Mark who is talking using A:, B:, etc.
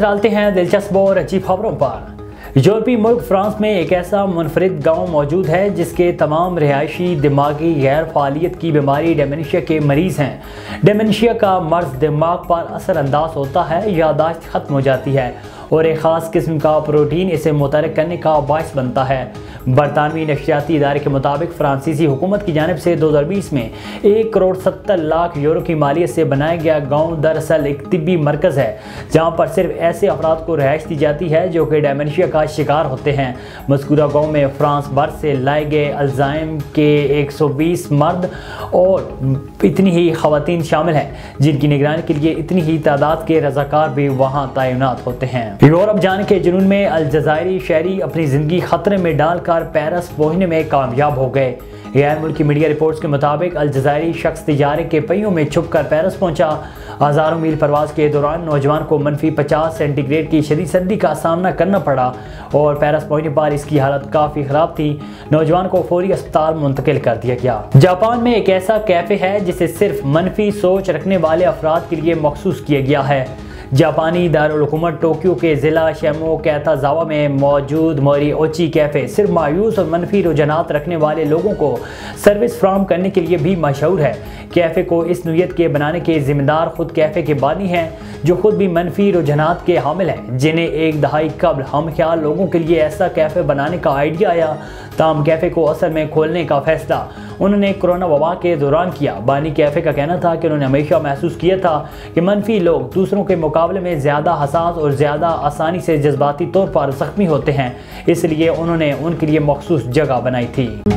A: डालते हैं दिलचस्प और अजीब खबरों पर। यूरोपीय मुल्क फ्रांस में एक ऐसा मुनफरिद गांव मौजूद है जिसके तमाम रिहायशी दिमागी गैर फालियत की बीमारी डेमेंशिया के मरीज हैं। डेमेंशिया का मर्ज दिमाग पर असरअंदाज होता है, यादाश्त खत्म हो जाती है और एक ख़ास किस्म का प्रोटीन इसे मुतहर्रिक करने का बायस बनता है। बरतानवी नफसियाती इदारे के मुताबिक फ्रांसीसी हुकूमत की जानिब से 2020 में 1 करोड़ 70 लाख यूरो की मालियत से बनाया गया गाँव दरअसल एक तिब्बी मरकज़ है जहाँ पर सिर्फ ऐसे अफराद को रिहाइश दी जाती है जो कि डेमेंशिया का शिकार होते हैं। मज़कूरा गाँव में फ्रांस भर से लाए गए अल्जाइम के 120 मर्द और इतनी ही ख़वातीन शामिल हैं जिनकी निगरानी के लिए इतनी ही तादाद के रज़ाकार भी वहाँ तैनात होते हैं। यूरोप जाने के जुनून में अलजायरी शहरी अपनी ज़िंदगी खतरे में डालकर पेरिस पहुंचने में कामयाब हो गए। गैर मुल्की मीडिया रिपोर्ट्स के मुताबिक अलजायरी शख्स तिजारे के पहियों में छुपकर पेरिस पहुंचा। हज़ारों मील परवास के दौरान नौजवान को -50 सेंटीग्रेड की शदीद सर्दी का सामना करना पड़ा और पेरिस पहुंचने पर इसकी हालत काफ़ी ख़राब थी। नौजवान को फौरी अस्पताल मुंतकिल कर दिया गया। जापान में एक ऐसा कैफ़े है जिसे सिर्फ मनफी सोच रखने वाले अफराद के लिए मखसूस किया गया है। जापानी दारुल हुकूमत टोक्यो के ज़िला शेमो कैताजावा में मौजूद मोरिओची कैफ़े सिर्फ मायूस और मनफी रुझानात रखने वाले लोगों को सर्विस फ्राहम करने के लिए भी मशहूर है। कैफ़े को इस नोयत के बनाने के ज़िम्मेदार खुद कैफ़े के बानी हैं जो खुद भी मनफी रुझानात के हामिल हैं, जिन्हें एक दहाई कबल हम ख्याल लोगों के लिए ऐसा कैफ़े बनाने का आइडिया आया। ताम कैफ़े को असल में खोलने का फैसला उन्होंने कोरोना वबा के दौरान किया। बानी कैफ़े का कहना था कि उन्होंने हमेशा महसूस किया था कि मनफी लोग दूसरों के मुकाबले में ज़्यादा हसास और ज़्यादा आसानी से जज्बाती तौर पर ज़ख्मी होते हैं, इसलिए उन्होंने उनके लिए मखसूस जगह बनाई थी।